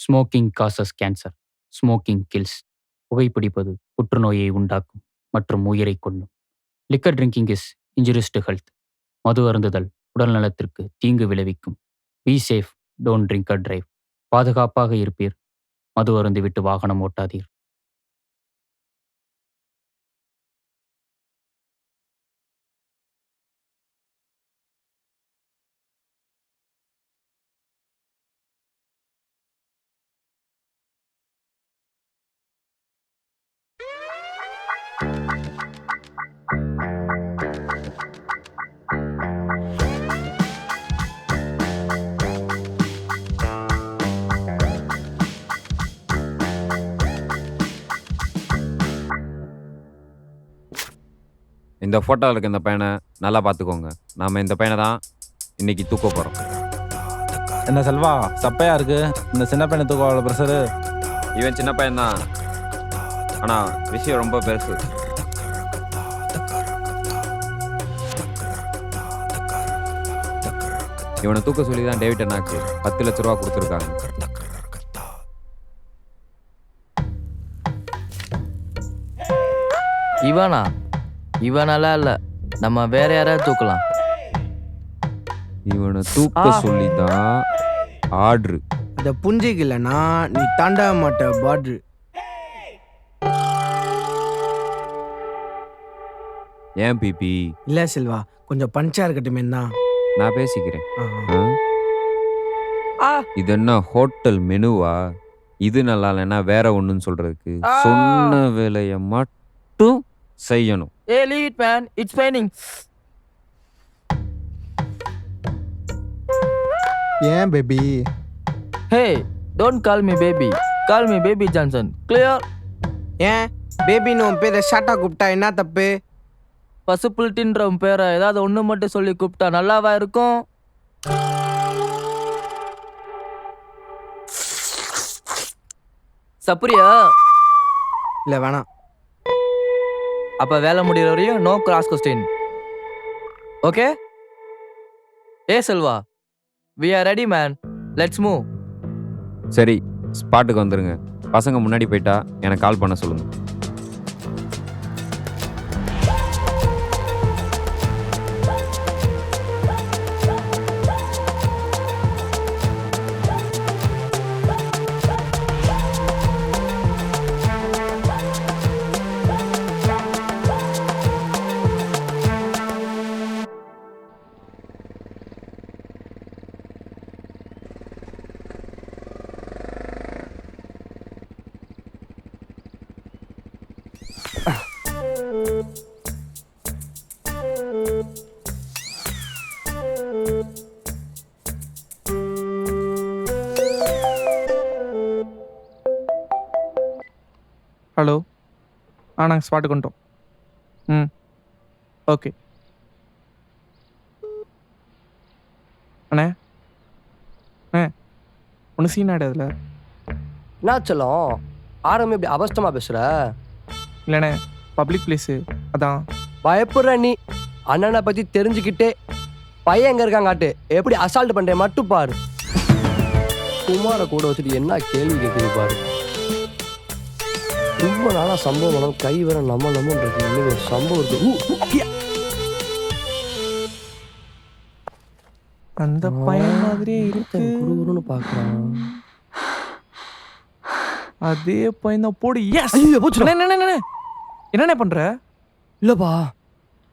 Smoking causes cancer. Smoking kills. புகைப்பிடிப்பது புற்றுநோயை உண்டாக்கும் மற்றும் உயிரை கொல்லும். Liquor drinking is injurious to health. மது அருந்துதல் உடல் நலத்திற்கு தீங்கு விளைவிக்கும். Be safe, don't drink and drive. பாதுகாப்பாக இருப்பீர். மது அருந்திவிட்டு வாகனம் ஓட்டாதீர். இந்த ஃபோட்டோவில் இருக்க இந்த பையனை நல்லா பார்த்துக்கோங்க. நாம் இந்த பையனை தான் இன்னைக்கு தூக்க போகிறோம். என்ன செல்வா, சப்பையா இருக்கு இந்த சின்ன பையனை தூக்க அவ்வளோ ப்ரெஷரு. இவன் சின்ன பையன்தான், ஆனால் விஷயம் ரொம்ப பெருசு. இவனை தூக்க சொல்லி தான் டேவிட் அண்ணாக்கு 10 லட்ச ரூபா கொடுத்துருக்காங்க. இவனா? இவனெல்லாம் இல்லை, நம்ம வேற யாராவது தூக்கலாம். இவனை தூக்க சொல்லி தான் ஆர்டரு. அதை புரிஞ்சிக்கலன்னா நீ தாண்ட மாட்ட பாட்ரு. ஏன் பிபி? இல்லை செல்வா, கொஞ்சம் பஞ்சா இருக்கட்டுமே தான் நான் பேசிக்கிறேன். இது என்ன ஹோட்டல் மெனுவா? இது நல்லா இல்லைன்னா வேற ஒண்ணுன்னு சொல்றதுக்கு சொன்ன வேலையை மட்டும் செய்யணும். Hey, lead man, it's raining. ஏன் baby? Hey, don't call me baby. Call me Baby Johnson. Clear? ஏன் பேபின்னு உன் பேரை ஷார்ட்டாக கூப்பிட்டா என்ன தப்பு? பசுப்புல்ட்டின்ற உன் பேரை ஏதாவது ஒன்று மட்டும் சொல்லி கூப்பிட்டா நல்லாவா இருக்கும்? சப்புரியா? இல்லை வேணாம். அப்போ வேலை முடிகிற வரையும் நோ கிராஸ் கொஸ்டின். ஓகே? ஏ Selva, we are ready man. Let's move. சரி, ஸ்பாட்டுக்கு வந்துருங்க. பசங்க முன்னாடி போயிட்டா எனக்கு கால் பண்ண சொல்லுங்க. ஹலோ, நாங்கள் ஸ்பாட்டுக்கு வந்துட்டோம். ஓகே அண்ணே. ஒன்று சீன் ஆகிடாதுல? என்ன சொல்லும் ஆரம்பி இப்படி அவஸ்தமாக பேசுகிற? இல்லைண்ணே, பப்ளிக் பிளேஸு அதான். பயப்படுற நீ அண்ணனை பற்றி தெரிஞ்சுக்கிட்டே பையன் எங்கே இருக்காங்காட்டு எப்படி அசால்ட் பண்ணுறேன் மட்டும் பாரு. குமாரை கூட வச்சுட்டு என்ன கேள்வி கேட்குது பாரு. ரொம்ப நாளாக சம்பவம் கை வர நம்மன்றது இன்னும் ஒரு சம்பவம் இருக்கு. அந்த பையன் மாதிரியே இருக்கு. குருன்னு பார்க்குறான். அதே பையன் தான் போடு. எஸ். போச்சு. என்னண்ணே பண்ற? இல்லைப்பா,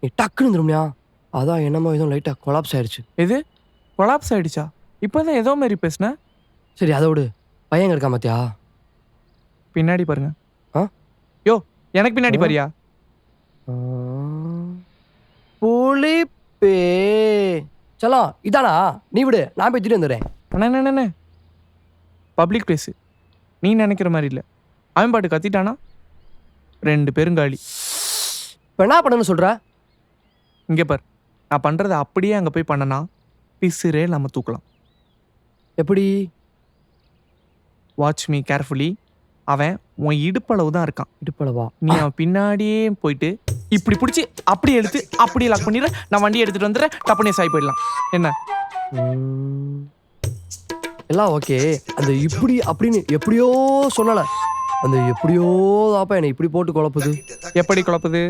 நீ டக்குன்னு திரும்பியா அதான் என்னமோ எதுவும் லைட்டாக கொலாப்ஸ் ஆயிடுச்சு. எது கொலாப்ஸ் ஆயிடுச்சா? இப்போதான் ஏதோ மாதிரி பேசுன. சரி அதை விடு, பையன் இருக்கா மாத்தியா? பின்னாடி பாருங்க. யோ, எனக்கு பின்னாடி பாரியா? புளிப்பே சலோ இதானா? நீ விடு, நான் போய் திட்டு வந்துடுறேன். அண்ணே, பப்ளிக் பிளேஸு, நீ நினைக்கிற மாதிரி இல்லை. அவன் பாட்டு கத்திட்டானா 2 பெருங்காலி. இப்போ என்ன பண்ணணும்னு சொல்கிற? இங்கே பார், நான் பண்ணுறதை அப்படியே அங்கே போய் பண்ணனா பிசுரே நம்ம தூக்கலாம். எப்படி? Watch me carefully. அவன் உன் இடுப்பளவு தான் இருக்கான். இடுப்பளவா? நீ அவன் பின்னாடியே போயிட்டு இப்படி பிடிச்சி அப்படியே எடுத்து அப்படியே லாக் பண்ணிடுற. நான் வண்டியை எடுத்துகிட்டு வந்துடுறேன். டப்புனே சாய் போயிடலாம். என்ன? எல்லாம் ஓகே. அந்த இப்படி அப்படின்னு எப்படியோ சொல்லலை. அந்த எப்படியோ தாப்பா என்னை இப்படி போட்டு குழப்புது. எப்படி குழப்புது?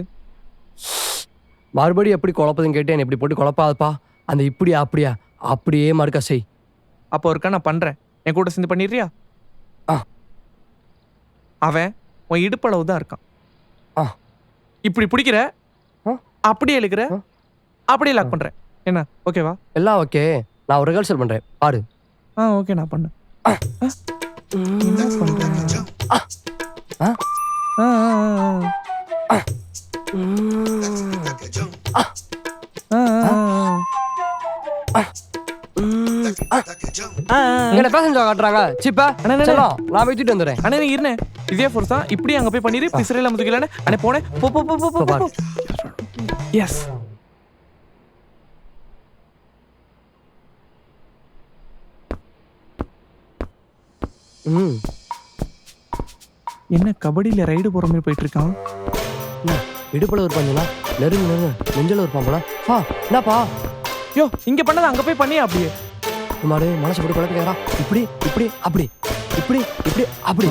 மறுபடியும் எப்படி குழப்புதுன்னு கேட்டு என்னை இப்படி போட்டு குழப்பாதப்பா. அந்த இப்படியா அப்படியா அப்படியே மறுக்கா செய். அப்போ ஒருக்கா நான் பண்றேன், என் கூட சேர்ந்து பண்ணிடுறியா? ஆ. அவன் உன் இடுப்பளவு தான் இருக்கான். ஆ. இப்படி பிடிக்கிற, ஆ. அப்படியே இழுக்கிற, ஆ. அப்படியே லாக் பண்றேன். என்ன ஓகேவா? எல்லாம் ஓகே. நான் ஒரு ரிஹர்சல் பண்றேன் பாரு. ஓகே நான் பண்ணு. என்ன பண்றேன்? ஆ. ஆ. ஆ, ஆ, ஆ, ஆ. ஆ, ஆ, ஆ. என்ன பேசஞ்சா காட்டுறாங்க சிப்பா. அண்ணா, அண்ணா. சரி நான் போய் தூக்கிட்டு வந்துடுறேன். அண்ணே நீ இருனே, இதே ஃபோர்ஸ் தான். இப்படி அங்க போய் பண்ணிரு, பிசரையில முதுக்கலன்னு அண்ணே போனே. போ போ போ போ போ பாரு. எஸ். ம். என்ன கபடியில ரைடு போற மாதிரி போயிட்டு இருக்கான்? இடுப்புல ஒரு பஞ்சனா நெருங்கு நெஞ்சல ஒரு பாம்பளா. என்னப்பா யோ இங்க பண்ணது அங்க போய் பண்ணியா அப்படியே? மாடு மனசு போட்டு குழப்பிக்கிறா. இப்படி இப்படி அப்படி இப்படி இப்படி அப்படி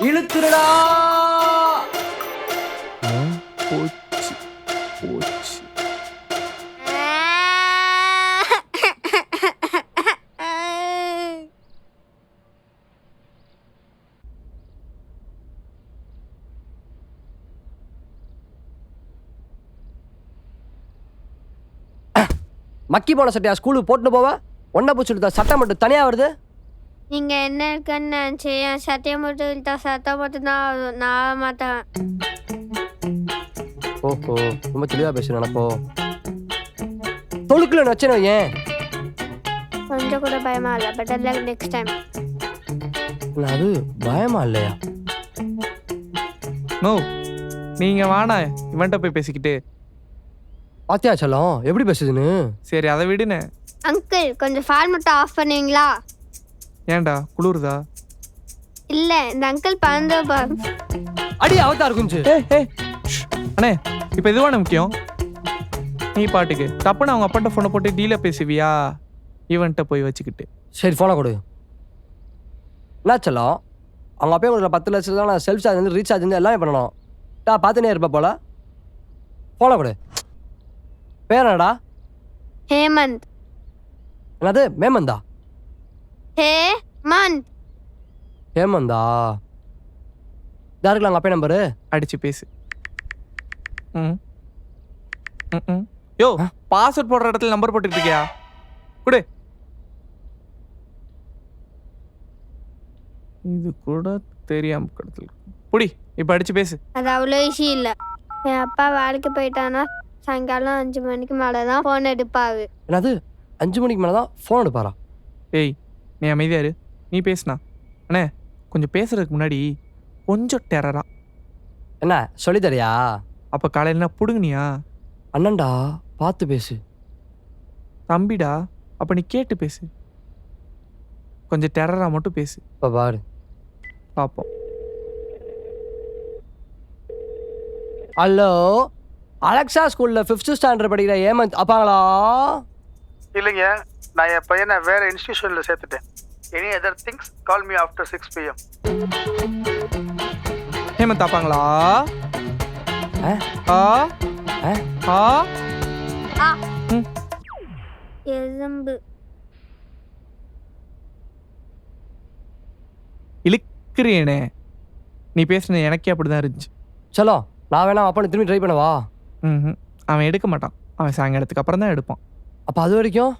இழுத்துடா. போச்சு போச்சு. மக்கி போன சட்டையா ஸ்கூலுக்கு போட்டு போவ. ஒன்றை பூச்சி சட்டை மட்டும் தனியா வருது. நீங்க என்ன இருக்குன்னு நினச்சி என் சட்டையை மட்டும் இழுத்தா சட்டை மட்டும் தான் வரும். நான் மாட்டேன். ஓஹோ ரொம்ப தெளிவா பேசு நினைப்போ. தொழுக்குல நச்சன ஏன் கொஞ்சம் கூட பயமா இல்லை. Better luck next time. அது பயமா இல்லையா? நோ நீங்க வாடா இவன்ட்ட போய் பேசிக்கிட்டு. பாத்தியா செல்லம் எப்படி பேசுதுன்னு. சரி அதை விடுனே. அங்கிள் கொஞ்சம் ஃபேன் மட்டும் ஆஃப் பண்ணுவீங்களா? ஏன்டா குளிருதா? இல்லை இந்த அங்கிள் பறந்து அடி அவத்தா இருக்குஞ்சு. அண்ணே இப்போ எதுவான முக்கியம்? நீ பாட்டுக்கு தப்புன்னு அவங்க அப்பாட்ட ஃபோனை போட்டு டீல பேசுவியா? இவன்ட்ட போய் வச்சுக்கிட்டு. சரி ஃபோனை கொடு. என்ன செல்லம் அவங்க அப்பயே உங்களுக்கு 10 லட்சம் தான். நான் செல்ஃப் சார்ஜ் வந்து ரீசார்ஜ் வந்து எல்லாமே பண்ணணும். பார்த்துனே இருப்ப போல. ஃபோனை கொடு. பேர் என்னடா? ஹேமந்த். என்னது மேமந்தா? ஹேமந்த். ஹேமந்தா யாருக்கலாம் அப்பே நம்பரு? அடிச்சு பேசு. யோ பாஸ்வேர்ட் போடுற இடத்துல நம்பர் போட்டுட்டு இருக்கியா? குடு. இது கூட தெரியாம கடத்தல். புடி இப்போ அடிச்சு பேசு. அது அவ்வளோ ஈஸி இல்லை. என் அப்பா வேலைக்கு போயிட்டானா சாயங்காலம் 5 மணிக்கு மேலே தான் ஃபோன் எடுப்பாரு. என்னது 5 மணிக்கு மேலே தான் ஃபோன் எடுப்பாரா? ஏய் நீ அமைதியா இரு. நீ பேசுனா அண்ணே கொஞ்சம் பேசுறதுக்கு முன்னாடி கொஞ்சம் டெரரா. என்ன சொல்லித்தரியா? அப்போ காலையில் என்ன புடுங்கினியா? அண்ணன்டா பார்த்து பேசு. தம்பிடா அப்போ நீ கேட்டு பேசு. கொஞ்சம் டெரரா மட்டும் பேசு. இப்போ பாரு பார்ப்போம். ஹலோ அலெக்சா ஸ்கூலில் 5th ஸ்டாண்டர்ட் படிக்கிற ஹேமந்த் அப்பாங்களா? இல்லைங்க, நான் என் பையனை வேற இன்ஸ்டிடியூஷனில் சேர்த்துட்டேன். Any other things call me after 6 PM. Hemant தாப்பாங்களா? எறும்பு. இழுக்கிறேனே நீ பேசுனது எனக்கே அப்படிதான் இருந்துச்சு. சலோ நான் வேணா அப்பா திரும்பி ட்ரை பண்ணவா? அவன் எடுக்க மாட்டான். அவன் சாயங்காலத்துக்கு அப்புறம் தான் எடுப்பான். அப்போ அது வரைக்கும்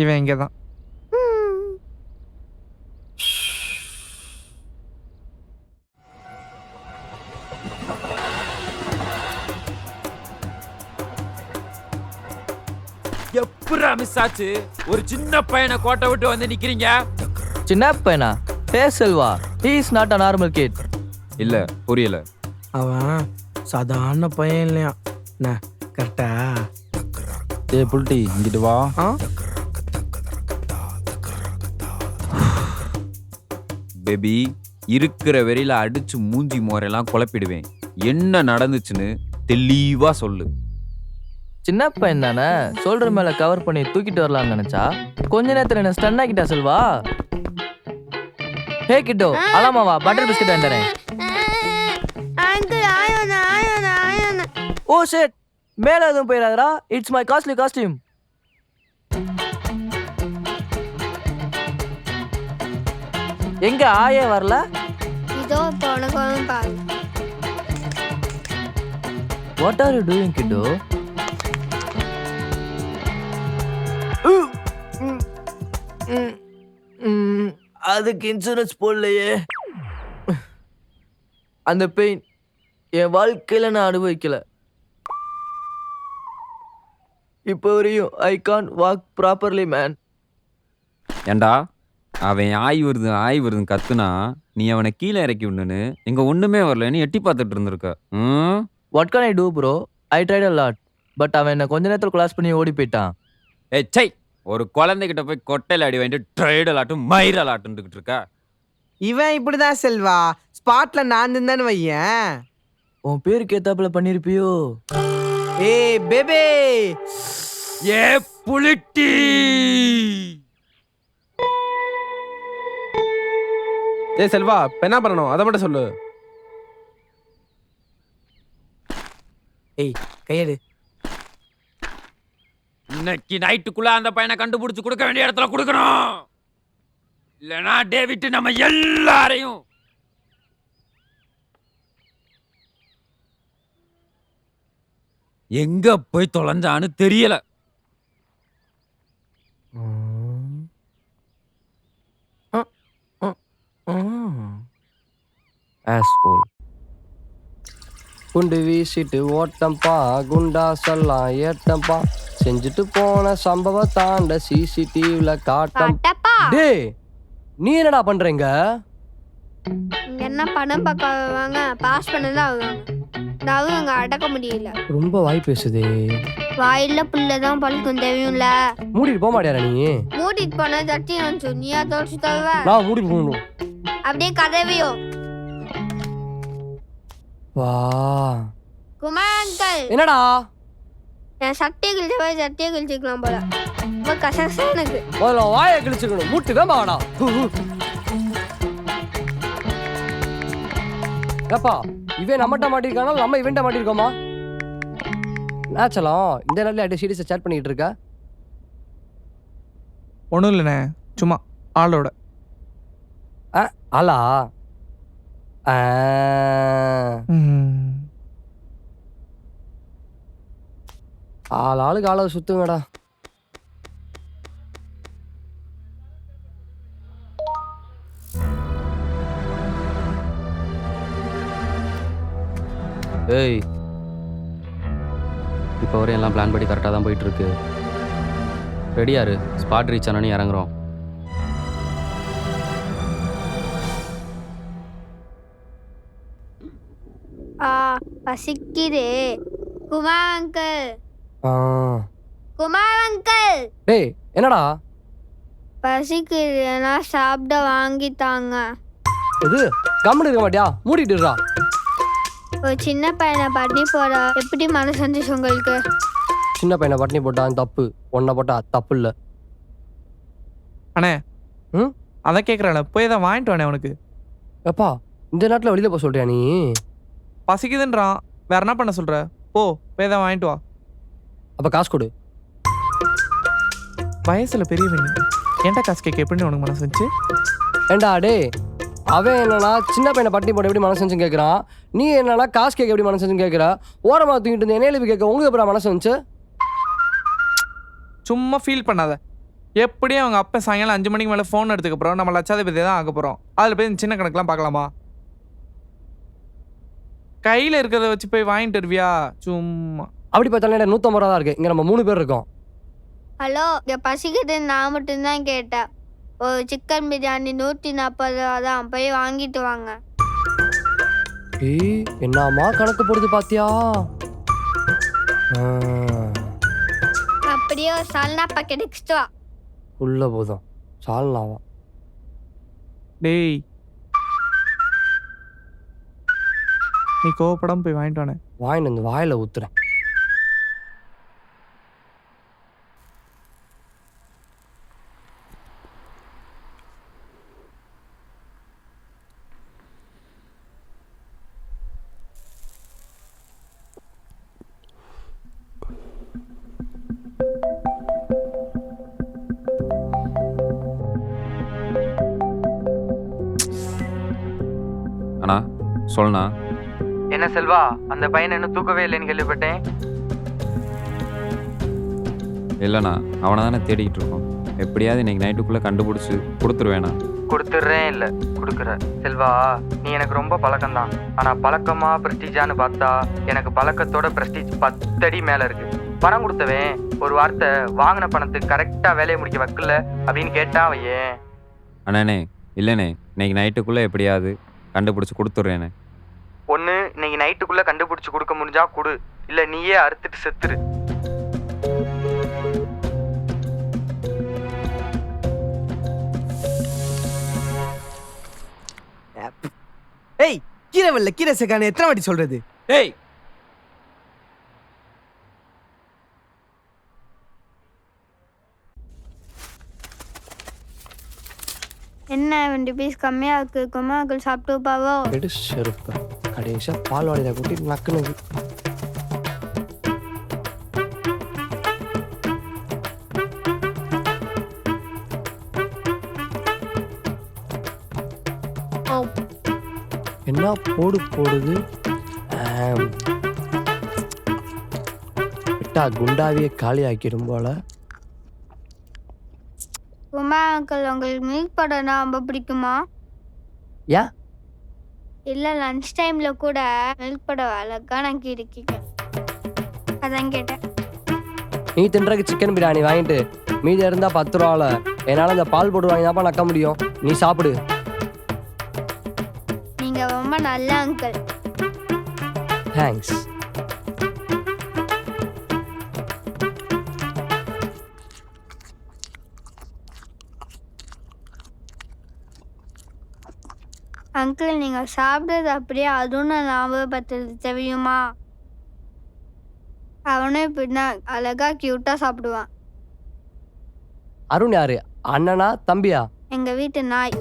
இவன் இங்கே தான். எப்படா மிஸ் ஆச்சு? ஒரு சின்ன பையனை கோட்டை விட்டு வந்து நிக்கிறீங்க. சின்ன பையனா? ஹே Selva, he is not a normal kid. இல்ல புரியல. அவன் சாதாரண பையன் இல்லையா? என்ன கரெக்டா? ஏய் புல்டி இங்கிட்டு வா. பேபி இருக்கிற வெறியில அடிச்சு மூஞ்சி மோரெல்லாம் குழப்பிடுவேன். என்ன நடந்துச்சுன்னு தெளிவா சொல்லு. சின்ன பையன் தானே, ஷோல்டர் மேல கவர் பண்ணி தூக்கிட்டு வரலாம்னு நினைச்சா கொஞ்ச நேரத்துல என்ன ஸ்டன் ஆக்கிட்டா செல்வா. ஹே கிட்டோ, அலாமாவா பட்டர் பிஸ்கட் வாங்கிட்டேன். அங்கிள் ஆயோன ஓ ஷிட், மேல எதுவும் போயிடாதடா. It's my costly costume. எங்க ஆயே வரல? இதோ போனகோன்னு பாரு. வாட் ஆர் யூ டூயிங் கிட்டோ? அதுக்கு இன்சூரன்ஸ் போடலையே. அந்த பெயின் என் வாழ்க்கையில நான் அனுபவிக்கல. இப்போ வரையும் I can't walk properly man. ஏண்டா அவன் ஆய் வருதுன்னு கத்துனா நீ அவனை கீழே இறக்கி விடணுன்னு இங்க ஒண்ணுமே வரலன்னு எட்டி பார்த்துட்டு இருந்திருக்க. What can I do bro? I tried a lot. But அவன் என்ன கொஞ்ச நேரத்தில் கிளாஸ் பண்ணி ஓடி போயிட்டான். சை, ஒரு குழந்தைகிட்ட போய் கொட்டையில் அடி வாங்கிட்டு ட்ரைடல் ஆட்டும் மயிரல் ஆட்டுன்னுக்கிட்டு இருக்கா. இவன் இப்படிதான் செல்வா. ஸ்பாட்ல நான் இருந்தான்னு வையேன். உன் பேருக்கு ஏத்தாப்புல பண்ணிருப்பியோ? ஏய் பேபே, ஏ புலிட்டி. ஏய் செல்வா, இப்ப என்ன பண்ணணும் அதை மட்டும் சொல்லு. ஏய் கையெடு. இன்னைக்கு நைட்டுக்குள்ள அந்த பையனை கண்டுபிடிச்சு கொடுக்க வேண்டிய இடத்துல கொடுக்கணும். இல்லைன்னா டேவிட் நம்ம எல்லாரையும் எங்க போய் தொலைஞ்சான்னு தெரியல. Asshole. குண்டு வீசிட்டு ஓட்டம்பா, குண்டாசெல்லாம் ஏட்டம்பா, செஞ்சுட்டு போன சம்பவம் தாண்ட சிசிடிவில காட்டம். கட்டப்பா டேய், நீ என்னடா பண்றீங்க? இங்க என்ன பணம் பார்க்க வருவாங்க, பாஸ் பண்ணதான் வருவாங்க. நான் அங்க அடக்க முடியல. ரொம்ப வாய் பேசுதே. வாயில புள்ளதான் பழுக்கும் தெரியும்ல. மூடிட்டு போக மாட்டியாரா நீ? மூடிட்டு போன தட்டி நான் சொன்னியா தோச்சு தருவ. நான் மூடிட்டு போகணும். அப்படியே கதவையோ. வா. குமார் அங்கிள், என்னடா? என் சட்டையை கிழிச்சிக்கலாம் போல. ரொம்ப கசகசா எனக்கு. முதல்ல வாயை கிழிச்சுக்கணும். மூட்டு வேமாடா. ஏப்பா, இவன் நம்மகிட்ட மாட்டிருக்கானா நம்ம இவன்ட்ட மாட்டிருக்கோமா? நேச்சலாம் இந்த நேரத்தில் அப்படியே சீரியஸை சேட் பண்ணிட்டு இருக்க. ஒன்றும் இல்லைண்ணே, சும்மா ஆளோட. ஆளா? ஆளுக்கு ஆளை சுத்துங்கடா. ஏய், இப்போ வரை எல்லாம் பிளான் படி கரெக்டாக தான் போயிட்டுருக்கு. ரெடியாரு, ஸ்பாட் ரீச் ஆனோன்னு இறங்குறோம். பசிக்குதே. குமார் அங்கிள், ஆ. குமார் அங்கிள், டேய் என்னடா பசிக்குதுன்னா சாப்பிட வாங்கித்தாங்க. இது? கம்முன்னு இருக்க மாட்டியா? மூடிட்டுறா. ஒரு சின்ன பையனை பண்ணி போற எப்படி மனசு வந்துச்சு உங்களுக்கு? சின்ன பையனை பட்டினி போட்டான் தப்பு, ஒன்றை போட்டா தப்பு இல்லை. அண்ணே, ம் அதை கேட்குறானே, போய் தான் வாங்கிட்டு வானே அவனுக்கு. எப்பா இந்த நேரத்தில் வெளியில் போக சொல்றியா நீ? பசிக்குதுன்றான், வேற என்ன பண்ண சொல்ற? போய் தான் வாங்கிட்டு வா. அப்போ காசு கொடு. வயசுல பெரியவன் நீ, ஏன்டா காசு கேட்க எப்படின்னு உனக்கு மனசு வந்துச்சு? ஏண்டா டே, அவன் என்னன்னா சின்ன பையனை பட்டினி போட எப்படி மனசு வந்துச்சுன்னு கேட்குறான். நீ என்னன்னா காசு கேட்க எப்படி மனசு வந்துச்சுன்னு கேட்குற. ஓரமாக தூக்கிட்டு இருந்த என்னையில கேட்க உங்களுக்கு எப்படி மனசு வந்துச்சு? சும்மா ஃபீல் பண்ணாத. எப்படியும் அவங்க அப்பா சாயங்காலம் 5 மணிக்கு மேலே ஃபோன் எடுத்துக்கப்புறம் நம்ம லட்சாதிபதி தான் ஆக போகிறோம். அதில் போய் இந்த சின்ன கணக்கெலாம் பார்க்கலாமா? கையில் இருக்கிறத வச்சு போய் வாங்கிட்டு வருவியா? சும்மா அப்படி பார்த்தாலும் 150 ரூபா தான் இருக்கு. இங்கே நம்ம 3 பேர் இருக்கோம். ஹலோ, இங்க பசிக்குதுன்னு நான் மட்டும்தான் கேட்டேன். ஒரு சிக்கன் பிரியாணி 140 ரூபா தான், போய் வாங்கிட்டு வாங்க. ஏய் என்னம்மா கணக்கு போடுது பாத்தியா? அப்படியே ஒரு சால்னா பாக்கெட் எக்ஸ்ட்ரா. உள்ள போதும் சால்னாவா? டேய், நீ கோவப்படாமல் போய் வாங்கிட்டு வானே. வாங்கிட்டு வந்து வாயில ஊத்துறேன். சொல்லணா. என்ன செல்வா, அந்த பையனை இன்னும் தூக்கவே இல்லைன்னு கேள்விப்பட்டேன். இல்லைண்ணா, அவனை தானே தேடிக்கிட்டு இருக்கோம். எப்படியாவது இன்னைக்கு நைட்டுக்குள்ளே கண்டுபிடிச்சி கொடுத்துருவேண்ணா. கொடுத்துட்றேன் இல்லை கொடுக்குற. செல்வா, நீ எனக்கு ரொம்ப பழக்கம்தான். ஆனால் பழக்கமா ப்ரெஸ்டீஜான்னு பார்த்தா எனக்கு பழக்கத்தோட ப்ரெஸ்டீஜ் 10 அடி மேலே இருக்கு. பணம் கொடுத்தவன் ஒரு வார்த்தை வாங்கின பணத்துக்கு கரெக்டாக வேலையை முடிக்க வைக்கல அப்படின்னு கேட்டான் வையேன். அண்ணே இல்லைண்ணே, இன்னைக்கு நைட்டுக்குள்ளே எப்படியாவது கண்டுபிடிச்சி கொடுத்துட்றேண்ணே. ஒன்று இன்னைக்கு நைட்டுக்குள்ளே கண்டுபிடிச்சி கொடுக்க முடிஞ்சா கொடு, இல்லை நீயே அறுத்துட்டு செத்துரு. ஏய், கீரை வரல, கீரை சேர்க்கான எத்தனை வாட்டி சொல்றது? ஏய், என்ன 20 பீஸ் கம்மியாக இருக்கு, கும்மாக்கள் சாப்பிட்டு பாவோ. எடு செருப்பு கடைசியாக பால் வாடியில் கூட்டி நக்குனது. என்ன போடுது விட்டா குண்டாவியே காலி ஆக்கிடும் போல. கும்மா அங்கிள், உங்களுக்கு மில்க் படம்னா ரொம்ப பிடிக்குமா? ஏன்? இல்லை, லன்ச் டைமில் கூட மில்க் படம் அழகாக நான் இருக்கீங்க, அதான் கேட்டேன். நீ தின்றக்கு சிக்கன் பிரியாணி வாங்கிட்டு மீதி இருந்தால் 10 ரூபாவில் என்னால் அந்த பால் போட்டு வாங்கி தான்ப்பா நக்க முடியும். நீ சாப்பிடு. நீங்கள் ரொம்ப நல்ல அங்கிள். தேங்க்ஸ். அங்கிள், நீங்கள் சாப்பிட்றது அப்படியே அதுவும் நான் ஞாபகப்படுத்துறது தெரியுமா? அவனும் இப்படின்னா அழகா க்யூட்டாக சாப்பிடுவான். அருண் யாரு? அண்ணனா தம்பியா? எங்கள் வீட்டு நாய்.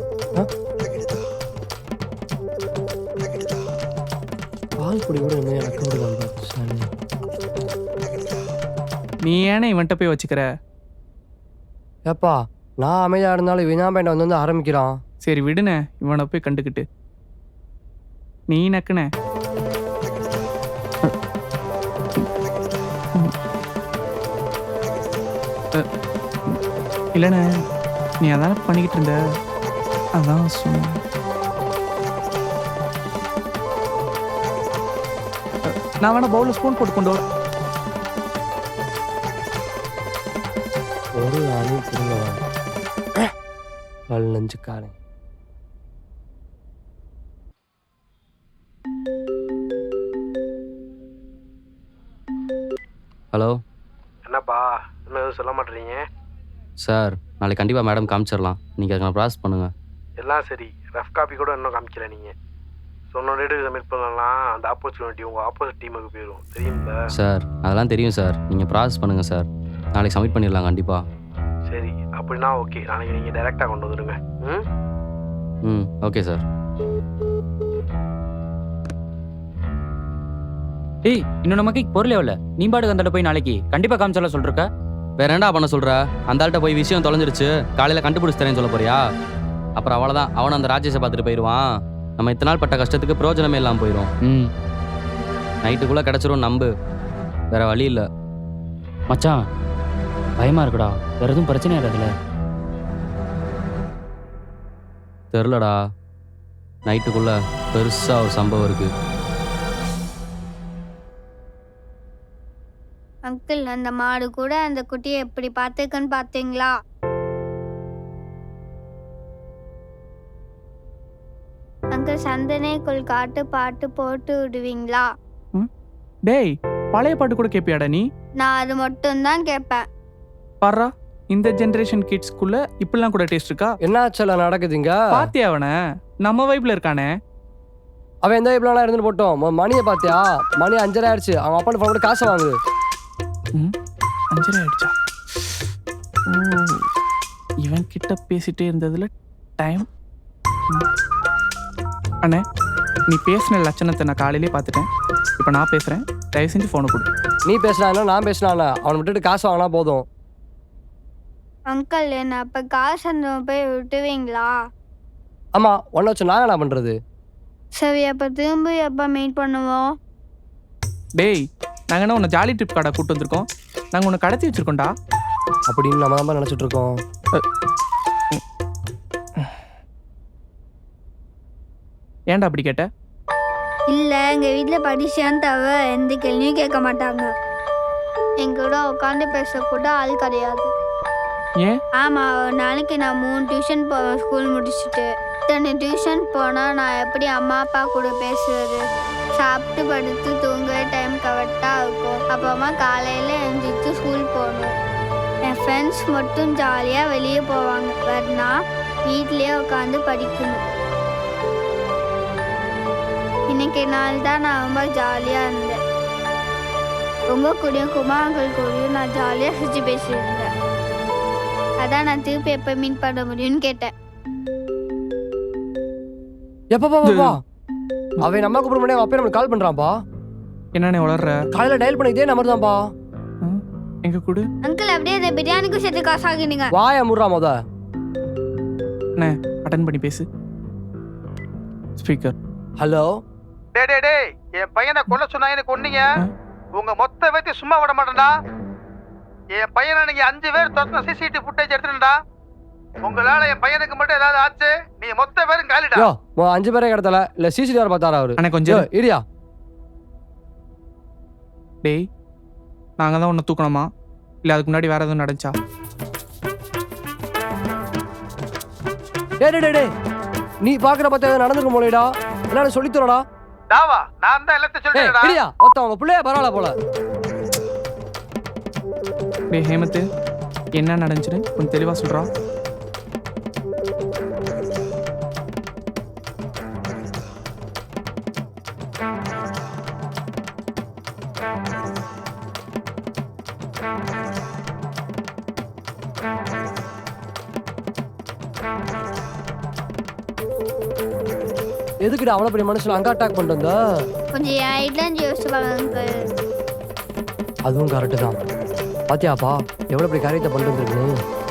பால் குடி கூட என்ன நக்க விடுவாங்க. நீ ஏனே இவன்கிட்ட போய் வச்சுக்கிற? ஏப்பா, நான் அமைதியாக இருந்தாலும் இவன் பையன் வந்து ஆரம்பிக்கிறான். சரி விடுனே, இவனை போய் கண்டுக்கிட்டு. நீ நக்குன. இல்லைண்ணே, நீ அதான பண்ணிக்கிட்டு இருந்த, அதான் சொன்ன. நான் வேணா பவுலில் ஸ்பூன் போட்டு கொண்டு வர. ஒரு ஆணி திரும்ப பல் நஞ்சு காலை. ஹலோ என்னப்பா இன்னும் எதுவும் சொல்ல மாட்டேறீங்க? சார், நாளைக்கு கண்டிப்பாக மேடம் காமிச்சிடலாம். நீங்கள் அதுக்கான ப்ராசஸ் பண்ணுங்கள். எல்லாம் சரி, ரஃப் காப்பி கூட இன்னும் காமிக்கல. நீங்கள் சொன்ன டேட்டுக்கு சப்மிட் பண்ணலாம். அந்த ஆப்பர்ச்சுனிட்டி உங்கள் ஆப்போசிட் டீமுக்கு போயிடும், தெரியுங்களா? சார், அதெல்லாம் தெரியும் சார். நீங்கள் ப்ராசஸ் பண்ணுங்கள் சார். நாளைக்கு சப்மிட் பண்ணிடலாம் கண்டிப்பாக. சரி, அப்படின்னா ஓகே. நாளைக்கு நீங்கள் டைரெக்டாக கொண்டு வந்துடுங்க. Okay sir. ஏய், இன்னும் நமக்கு பொருள் எவ்வளோ? நீ பாட்டுக்கு அந்த போய் நாளைக்கு கண்டிப்பாக காமிச்சால சொல்லிருக்க. வேற என்னடா பண்ண சொல்கிற? அந்த ஆள்கிட்ட போய் விஷயம் தொலைஞ்சிருச்சு, காலையில் கண்டுபிடிச்சி தரேன்னு சொல்ல போறியா? அப்புறம் அவ்வளோதான், அவனும் அந்த ராஜேஷை பார்த்துட்டு போயிடுவான். நம்ம இத்தனை நாள் பட்ட கஷ்டத்துக்கு பிரயோஜனமே இல்லாமல் போயிடும். நைட்டுக்குள்ளே கிடச்சிரும், நம்பு. வேற வழி இல்லை. மச்சான், பயமாக இருக்குடா. வேற எதுவும் பிரச்சனை ஆகாதுல்ல? தெரிலடா, நைட்டுக்குள்ளே பெருசாக ஒரு சம்பவம் இருக்குது. அங்கிள், அந்த மாடு கூட அந்த குட்டியை எப்படி பார்த்துக்கன்னு பார்த்தீங்களா? அங்கிள், சந்தனேக்குள் காட்டு பாட்டு போட்டு விடுவீங்களா? டேய், பழைய பாட்டு கூட கேட்பியாடா நீ? நான் அது மட்டும்தான் கேட்பேன். பாரா, இந்த ஜெனரேஷன் கிட்ஸ்குள்ள இப்படிலாம் கூட டேஸ்ட் இருக்கா? என்ன ஆச்சல நடக்குதுங்க? பாத்தியா அவனை? நம்ம வைப்ல இருக்கானே. அவன் எந்த வைப்லாம் இருந்துட்டு போட்டோம். மணியை பாத்தியா? மணி 5:30 ஆயிடுச்சு. அவன் அப்பாட்ட போன காசை வாங்கு. 5:30 ஆயிடுச்சா? ஓ, இவன் கிட்ட பேசிட்டே இருந்ததுல டைம். அண்ணே, நீ பேசின லட்சணத்தை நான் காலையிலே பார்த்துட்டேன். இப்போ நான் பேசுகிறேன், தயவு செஞ்சு ஃபோனை கொடு. நீ பேசினா நான் பேசினானா? அவனை விட்டுட்டு காசு வாங்கினா போதும். அங்கிள், என்ன அப்போ காசு அந்த போய் விட்டுவீங்களா? ஆமா, ஒன்றை வச்சு நான் என்ன பண்றது? சரி அப்போ திரும்ப எப்போ மீட் பண்ணுவோம்? டேய் நாங்கள் என்ன உன்னை ஜாலி ட்ரிப் கடை கூட்டு வந்திருக்கோம். நாங்கள் உன்னை கடத்தி வச்சிருக்கோம்டா. அப்படின்னு நம்ம தான் நினச்சிட்டு இருக்கோம். ஏன்டா அப்படி கேட்ட? இல்லை எங்கள் வீட்டில் படிச்சான்னு தவிர எந்த கேள்வியும் கேட்க மாட்டாங்க. எங்க கூட உட்காந்து பேசக்கூட ஆள் கிடையாது. ஏன்? ஆமாம், ஒரு நாளைக்கு நான் 3 டியூஷன் போவேன் ஸ்கூல் முடிச்சுட்டு. இத்தனை டியூஷன் போனால் நான் எப்படி அம்மா அப்பா கூட பேசுறது? சாப்பிட்டு படுத்து தூங்குற டைம் கரெக்டாக இருக்கும். அப்புறமா காலையில் எழுந்திரிச்சு ஸ்கூல் போகணும். என் ஃப்ரெண்ட்ஸ் மட்டும் ஜாலியாக வெளியே போவாங்க. பட் நான் வீட்லேயே உட்காந்து படிக்கணும். இன்னைக்கு நாள் தான் நான் ரொம்ப ஜாலியாக இருந்தேன். உங்கள் கூடயும் குமாரங்கள் கூடயும் நான் ஜாலியாக சுற்றி பேசியிருந்தேன். அதான் நான் திருப்பி எப்போ மீட் பண்ண முடியும்னு கேட்டேன். எப்பப்பா அவன் நம்ம கூப்பிட முடியாது. அப்பயே நம்மளுக்கு கால் பண்ணுறான்ப்பா. என்னண்ணே வளர்ற? காலையில் டயல் பண்ணி இதே நம்பர் தான்ப்பா. எங்க கூட அங்கிள் அப்படியே அந்த பிரியாணிக்கும் சேர்த்து காசு ஆகினீங்க. வாயா முடுறா மொத. அண்ணே அட்டன் பண்ணி பேசு. ஸ்பீக்கர். ஹலோ. டேய் என் பையனை கொல்ல சொன்னாங்க கொன்னீங்க. உங்க மொத்த பேத்தி சும்மா விட மாட்டேன்டா. என் பையனை நீங்க 5 பேர் தொட்ட சிசிடிவி ஃபுட்டேஜ் எடுத்துட்டா. உங்களால என் பையனுக்கு மட்டும் ஏதாவது ஆச்சு நீ மொத்த பேரும் காலிடா. யோ 5 பேரே கிடத்தல இல்ல சிசிடிவி பார்த்தாரா அவரு? அண்ணே கொஞ்சம் இடியா. டேய் நாங்கள் தான் உன்னை தூக்கணுமா இல்லை அதுக்கு முன்னாடி வேற எதுவும் நடந்துச்சா? டேய் நீ பாக்குற பார்த்தா எதாவது நடந்துருக்க போலேடா. என்ன சொல்லி தரடா. தாவா நான் தான் எல்லாத்தையும் சொல்லிட்டேன்டா. இடியா ஒத்த உங்க பிள்ளைய பரவாயில்ல போல. டேய் ஹேமந்த் என்ன நடந்துச்சுன்னு கொஞ்சம் தெளிவாக சொல்கிறா. எதுக்குடா அவ்வளோ பெரிய மனுஷன் அங்கே அட்டாக் பண்ணிட்டு வந்தா? கொஞ்சம் என் ஐட்லாம் யோசிச்சு பாருங்க. அதுவும் கரெக்டு தான். பாத்தியாப்பா எவ்வளோ பெரிய காரியத்தை பண்ணிட்டு வந்துருக்கு.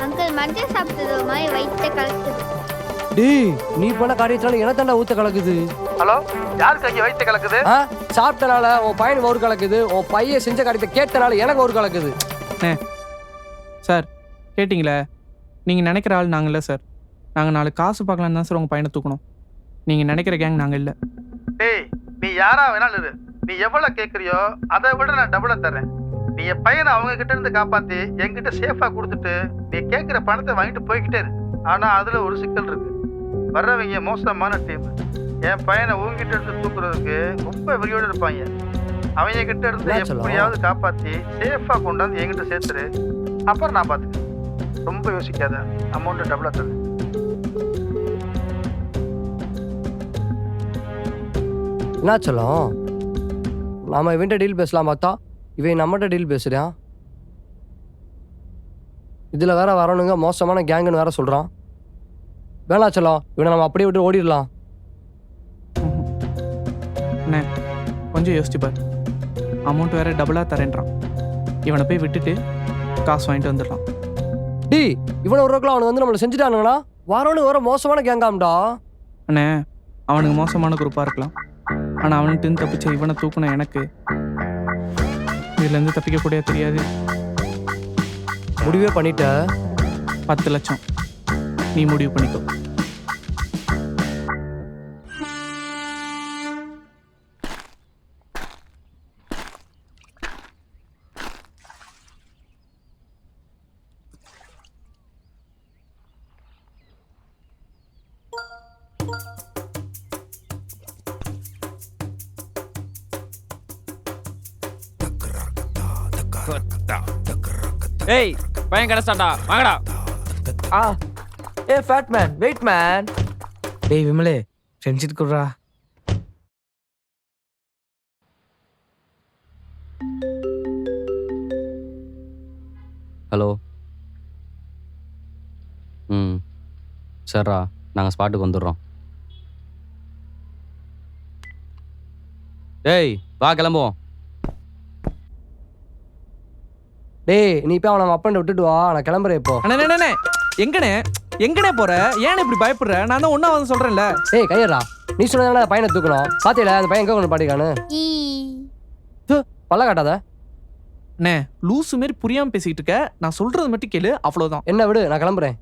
அங்கிள் மஞ்சள் சாப்பிட்டது மாதிரி வயிற்ற கலக்குது. டேய் நீ பண்ண காரியத்தினால என்ன தாண்டா ஊத்த கலக்குது. ஹலோ யாருக்கு அங்கே வயிற்று கலக்குது? சாப்பிட்டனால உன் பையனுக்கு ஒரு கலக்குது. உன் பையன் செஞ்ச காரியத்தை கேட்டனால எனக்கு ஒரு கலக்குது. சார் கேட்டிங்களே, நீங்கள் நினைக்கிற ஆள் நாங்கள் இல்லை சார். நாங்கள் 4 காசு பார்க்கலான்னு தான் சார் உங்கள் பையனை தூக்கணும். நீங்கள் நினைக்கிற கேங் நாங்கள் இல்லை. டேய் நீ யாரா வேணாலும் இரு. நீ எவ்வளோ கேட்குறியோ அதை விட நான் டபுளாக தரேன். நீ என் பையனை அவங்க கிட்ட இருந்து காப்பாற்றி என்கிட்ட சேஃபாக கொடுத்துட்டு நீ கேட்குற பணத்தை வாங்கிட்டு போய்கிட்டே இரு. ஆனால் அதில் ஒரு சிக்கல் இருக்கு. வர்றவங்க மோசமான டீம். என் பையனை உங்ககிட்ட இருந்து தூக்குறதுக்கு ரொம்ப வெறியோடு இருப்பாங்க. அவங்க கிட்ட இருந்து எப்படியாவது காப்பாற்றி சேஃபாக கொண்டாந்து என்கிட்ட சேர்த்துரு. அப்புறம் நான் பார்த்துக்கிறேன். ரொம்ப யோசிக்காத, அமௌண்ட்டு டபுளாக தரேன். என்ன சொல்லும்? நாம இவன்ட்ட டீல் பேசலாம் பார்த்தா இவன் நம்மகிட்ட டீல் பேசுறான். இதுல வேற வரணுங்க மோசமான கேங்குன்னு வேற சொல்றான். வேணா சொல்லும் இவனை நம்ம அப்படியே விட்டு ஓடிடலாம். அண்ணே கொஞ்சம் யோசிச்சு பாரு. அமௌண்ட் வேற டபுளாக தரேன்றான். இவனை போய் விட்டுட்டு காசு வாங்கிட்டு வந்துடலாம். டி இவனை ஒரு ரூபாய்க்கு அவனுக்கு வந்து நம்மளை செஞ்சுட்டானுங்களா? வரவனு வர மோசமான கேங்காம்டா. அண்ணே அவனுக்கு மோசமான குரூப்பாக இருக்கலாம். ஆனால் அவனுக்கு தப்பிச்ச இவனை தூக்கணும். எனக்கு இதுலேருந்து தப்பிக்கக்கூடிய தெரியாது. முடிவே பண்ணிட்ட. 10 லட்சம் நீ முடிவு பண்ணிக்கோ. ஏய் பையன் கிடைச்சாட்டா வாங்கடா. ஏ ஃபேட் மேன் வெயிட் மேன். டேய் விமலே ஃப்ரெண்ட்ஷிப் குடுறா. ஹலோ. சரிடா நாங்கள் ஸ்பாட்டுக்கு வந்துடுறோம். டேய் வா கிளம்புவோம். டேய் நீ போய் அவனை அப்பன்ட்ட விட்டுட்டு வா. நான் கிளம்புறேன் இப்போ. அண்ணே எங்கனே போற? ஏன் இப்படி பயப்படுற? நான் தான் ஒண்ணா வந்து சொல்றேன்ல. ஏய் கையறா, நீ சொன்னதால அந்த பையனை தூக்கணும். பாத்தியில அந்த பையன் எங்க கொண்டு பாடிக்கானு? பல்ல காட்டாத. அண்ணே லூசு மாதிரி புரியாம பேசிக்கிட்டு இருக்க. நான் சொல்றது மட்டும் கேளு, அவ்வளவுதான். என்ன விடு, நான் கிளம்புறேன்.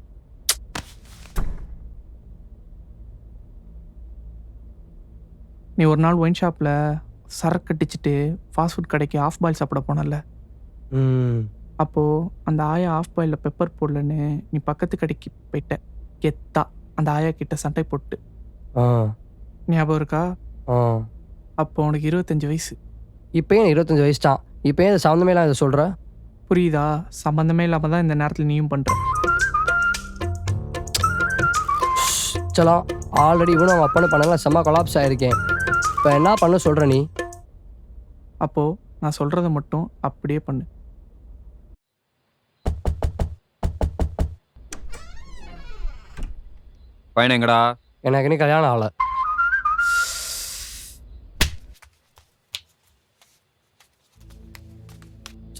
நீ ஒரு நாள் ஒயின் ஷாப்ல சரக்கு கட்டிச்சிட்டு ஃபாஸ்ட் ஃபுட் கடைக்கு ஆஃப் பாயில் சாப்பிட போனல. அப்போ அந்த ஆயா ஆஃப் பாயில்ல பெப்பர் போடலன்னு நீ பக்கத்து கடைக்கு போயிட்ட. கெத்தா அந்த ஆயா கிட்ட சண்டை போட்டு. ஞாபகம் இருக்கா? அப்போ உனக்கு 25 வயசு. இப்பயும் 25 வயசு தான். இப்பயும் இது சம்மந்தமே இல்லாம இதை சொல்ற. புரியுதா? சம்பந்தமே இல்லாம தான் இந்த நேரத்தில் நீயும் பண்ற. சலாம், ஆல்ரெடி இவனும் அவங்க அப்பனு பண்ணல செம்ம கொலாப்ஸ் ஆயிருக்கேன். இப்போ என்ன பண்ண சொல்ற நீ? அப்போ நான் சொல்றதை மட்டும் அப்படியே பண்ணு. பையன் எங்கடா? எனக்கு இன்னும் கல்யாணம் ஆகல.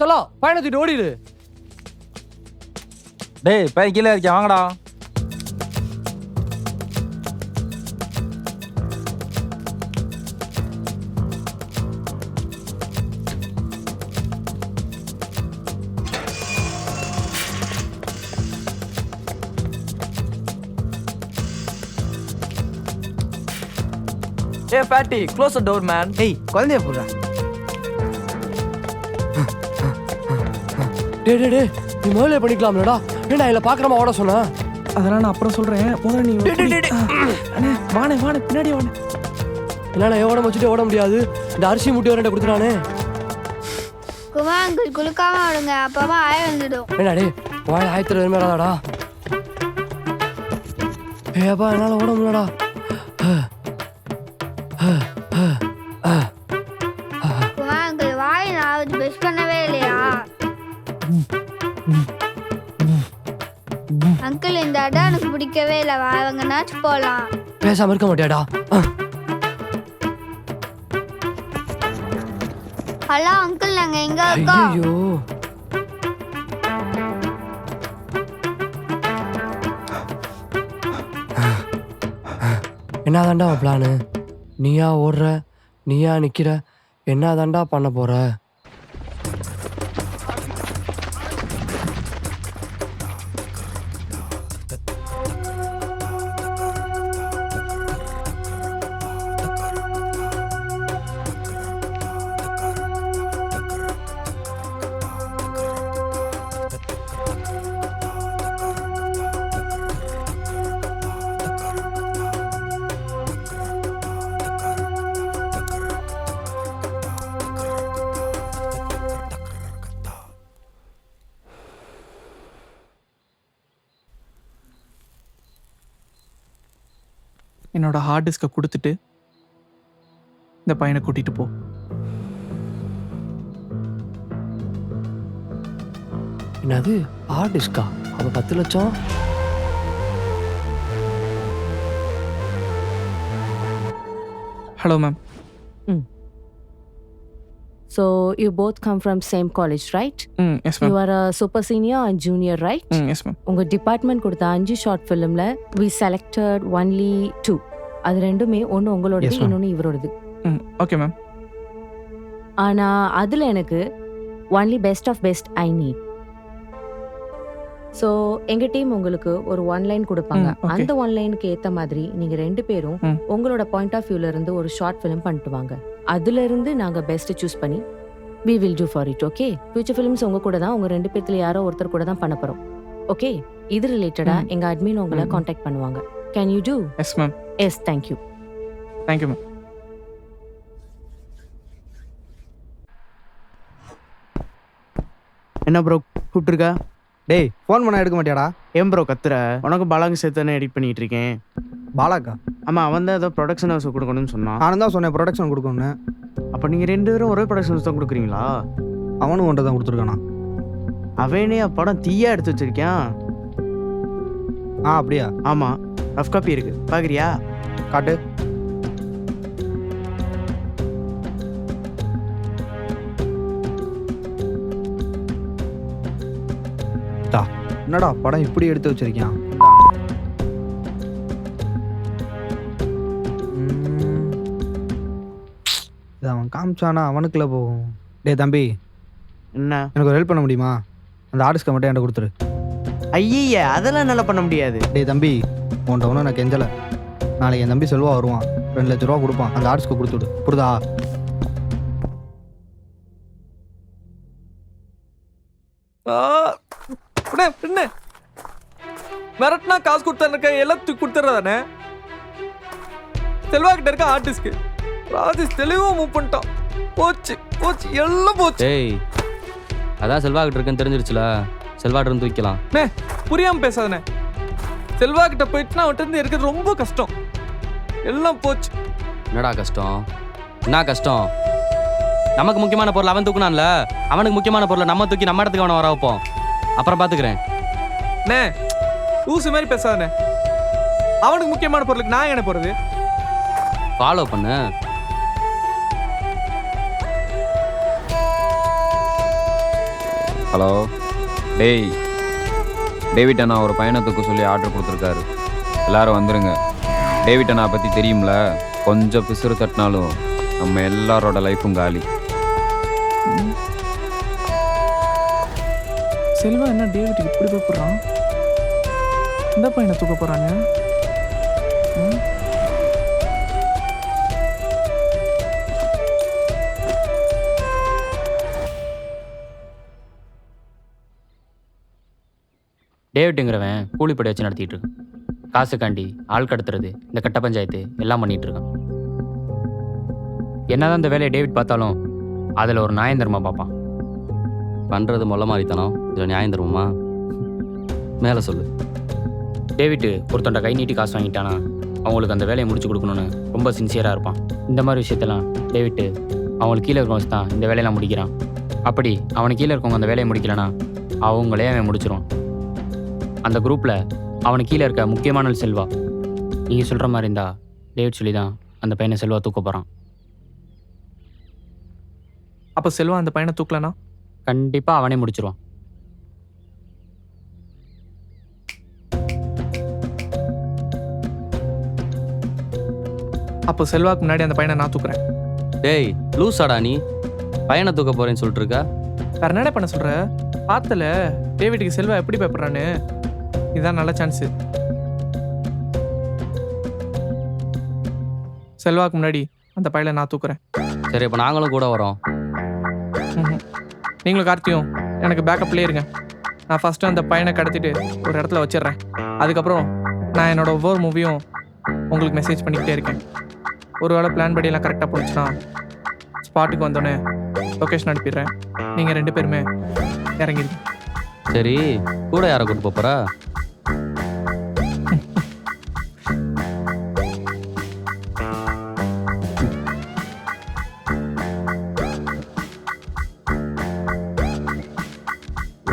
சலோ, பையனை தூக்கிட்டு ஓடிடு. டேய் பையன் கீழே இருக்கியா, வாங்கடா. Hey, Patty, close the door, man. Hey, குழந்தைய போடுறா. டே நீ முதல்ல பண்ணிக்கலாம்லடா. ஏன்டா இல்ல பாக்குறமா ஓட சொன்னா? அதெல்லாம் நான் அப்புறம் சொல்றேன். முதல்ல நீ அண்ணே வாணே பின்னாடி வாணே. இல்லடா ஓட வச்சுட்டு ஓட முடியாது. இந்த அரிசி முட்டி வரண்ட கொடுத்துறானே. குமா அங்கிள் குளுக்காம விடுங்க, அப்பமா ஆய வந்துடும். ஏடா டேய் வாய் ஆயத்துல வேறடா. ஏப்பா என்னால ஓட முடியலடா. குமா அங்கிள் வாய் நான் பெஸ்ட் பண்ணவே இல்லையா? அங்கிள் இந்த இடம் எனக்கு பிடிக்கவே இல்லை, வாங்கனாச்சும் போலாம். பேசாம இருக்க மாட்டியாடா? ஹலோ அங்கிள், நாங்க எங்க இருக்கோம்? ஐயோ என்னதாண்டா பிளானு? நீயா ஓடுற, நீயா நிக்கிற, என்னதாண்டா பண்ண போற? என்னோட ஹார்ட் டிஸ்கை கொடுத்துட்டு இந்த பையனை கூட்டிட்டு போ. என்னது ஆர்டிஸ்டா? அவ 10 லட்சம். Hello ma'am. So you both come from same college, right? Yes ma'am. You are a super senior and junior, right? Yes ma'am. உங்க டிபார்ட்மெண்ட் கொடுத்த 5 ஷார்ட் ஃபிலிம்ல we selected only 2. அது ரெண்டுமே ஒன்று உங்களோடது, இன்னொன்று இவரோடது. Okay ma'am. ஆனா அதுல எனக்கு only best of best I need. So எங்கள் டீம் உங்களுக்கு ஒரு 1 லைன் கொடுப்பாங்க. அந்த 1 லைனுக்கு ஏற்ற மாதிரி நீங்கள் 2 பேரும் உங்களோட பாயிண்ட் ஆஃப் வியூல இருந்து ஒரு ஷார்ட் ஃபிலிம் பண்ணிட்டு வாங்க. அதுல இருந்து நாங்கள் பெஸ்ட் சூஸ் பண்ணி we will do for it, okay? Future films உங்க கூட தான், உங்க 2 பேர்த்துல யாரோ ஒருத்தர் கூட தான் பண்ண போறோம், ஓகே? இது ரிலேட்டடா எங்க அட்மின் உங்களை காண்டாக்ட் பண்ணுவாங்க. Can you do? Yes ma'am. Yes, thank you. Thank you ma'am. என்ன ப்ரோ கூப்பிட்டுருக்கா? டேய் ஃபோன் பண்ண எடுக்க மாட்டியாடா? ஏன் ப்ரோ கத்துற? உனக்கு பாலாக்கு சேர்த்து தானே எடிட் பண்ணிட்டு இருக்கேன். பாலாக்கா? ஆமாம், அவன் தான் ஏதோ ப்ரொடக்ஷன் ஹவுஸ் கொடுக்கணும்னு சொன்னான். நானும் தான் சொன்னேன் ப்ரொடக்ஷன் கொடுக்கணும்னு. அப்போ நீங்கள் 2 பேரும் ஒரே ப்ரொடக்ஷன் ஹவுஸ் தான் கொடுக்குறீங்களா? அவனும் ஒன்றை தான் கொடுத்துருக்கானா? அவனே படம் தீயா எடுத்து வச்சிருக்கான். அப்படியா? ஆமாம், ரஃப் காப்பி இருக்கு, பார்க்குறியா? காட்டு. என்னடா படம் இப்படி எடுத்து வச்சிருக்கான். இது அவன் காமிச்சானா அவனுக்குள்ள போகும். டேய் தம்பி, என்ன எனக்கு ஒரு ஹெல்ப் பண்ண முடியுமா? அந்த ஆர்டிஸ்ட்டை மட்டும் என்கிட்ட கொடுத்துரு. ஐய அதெல்லாம் என்னால் பண்ண முடியாது. டேய் தம்பி, உன்ட்ட ஒன்றும் நான் கெஞ்சலை. நாளைக்கு என் தம்பி செல்வா வருவான், 2 லட்ச ரூபா கொடுப்பான். அந்த ஆர்டிஸ்ட்க்கு கொடுத்துடு, புரியுதா? என்ன மிரட்டினா காசு கொடுத்தா எல்லாம் தூக்கி கொடுத்துட்றதானே. செல்வா கிட்ட இருக்க ஆர்டிஸ்ட்க்கு ராஜேஷ் தெளிவாக மூவ் பண்ணிட்டான். போச்சு போச்சு எல்லாம் போச்சு. ஏய் அதான் செல்வா கிட்ட இருக்குன்னு தெரிஞ்சிருச்சுல, செல்வாட்ட இருந்து தூக்கலாம். புரியாம பேசாதனே. செல்வா கிட்ட போயிட்டுனா அவன்கிட்ட இருந்து இருக்கிறது ரொம்ப கஷ்டம். எல்லாம் போச்சு. என்னடா கஷ்டம்? என்ன கஷ்டம்? நமக்கு முக்கியமான பொருள் அவன் தூக்குனான்ல, அவனுக்கு முக்கியமான பொருளை நம்ம தூக்கி நம்ம இடத்துக்கு அவனை வர வைப்போம். அப்புறம் பார்த்துக்கிறேன். அண்ணே ஊசு மாதிரி பேசாதனே. அவனுக்கு முக்கியமான பொருளுக்கு நான் என்ன போறது? ஃபாலோ பண்ணு. ஹலோ டேய், டேவிட் அண்ணா ஒரு பயணத்துக்கு சொல்லி ஆர்டர் கொடுத்துருக்காரு. எல்லாரும் வந்துருங்க. டேவிட் அண்ணா பற்றி தெரியும்ல, கொஞ்சம் பிசுறு தட்டினாலும் நம்ம எல்லாரோட லைஃப்பும் காலி. செல்வா என்ன டேவிட்டுக்கு இப்படி கூப்பிடுறான்? இந்த பையனை தூக்க போறாங்க. டேவிட்டுங்கிறவன் கூலிப்படை வச்சு நடத்திட்டு இருக்கான். காசுக்காண்டி ஆள் கடத்துறது, இந்த கட்ட பஞ்சாயத்து எல்லாம் பண்ணிட்டு இருக்கான். என்னதான் இந்த வேலையை டேவிட் பார்த்தாலும் அதில் ஒரு நியாயந்தரமா பார்ப்பான். பண்ணுறது மொல்ல மாதிரித்தானோ, இதில் நியாயம் தருமா? மேலே சொல்லு. டேவிட்டு ஒருத்தண்ட கை நீட்டி காசு வாங்கிட்டானா அவங்களுக்கு அந்த வேலையை முடிச்சு கொடுக்கணும்னு ரொம்ப சின்சியராக இருப்பான். இந்த மாதிரி விஷயத்தெல்லாம் டேவிட்டு அவங்களுக்கு கீழே இருக்கவங்க தான் இந்த வேலையெல்லாம் முடிக்கிறான். அப்படி அவனுக்கு கீழே இருக்கவங்க அந்த வேலையை முடிக்கலைன்னா அவங்களே அவன் முடிச்சிருவான். அந்த குரூப்பில் அவனுக்கு கீழே இருக்க முக்கியமான செல்வா. நீங்கள் சொல்கிற மாதிரி இருந்தா டேவிட் சொல்லி தான் அந்த பையனை செல்வா தூக்க போகிறான். அப்போ செல்வா அந்த பையனை தூக்கலனா கண்டிப்பாக அவனே முடிச்சிருவான். அப்போ செல்வாக்கு முன்னாடி அந்த பையனை நான் தூக்குறேன். டேய் லூசாடா நீ, பையனை தூக்க போறேன்னு சொல்லிட்டு இருக்க. வேற என்ன பண்ண சொல்ற? பார்த்தல டேவிட்டுக்கு செல்வா எப்படி பயப்படுறான்னு. இதுதான் நல்ல சான்ஸு. செல்வாக்கு முன்னாடி அந்த பையனை நான் தூக்குறேன். சரி இப்போ நாங்களும் கூட வரோம். நீங்களும் கார்த்தியும் எனக்கு பேக்கப்லேயே இருங்க. நான் ஃபஸ்ட்டு அந்த பையனை கடத்திட்டு ஒரு இடத்துல வச்சிடுறேன். அதுக்கப்புறம் நான் என்னோட ஒவ்வொரு மூவியும் உங்களுக்கு மெசேஜ் பண்ணிக்கிட்டே இருக்கேன். ஒரு வேளை பிளான் படியெல்லாம் கரெக்டாக போச்சுன்னா ஸ்பாட்டுக்கு வந்தோடனே லொக்கேஷன் அனுப்பிடுறேன். நீங்கள் 2 பேருமே இறங்கிடுங்க. சரி கூட யாரை கூட்டு போற?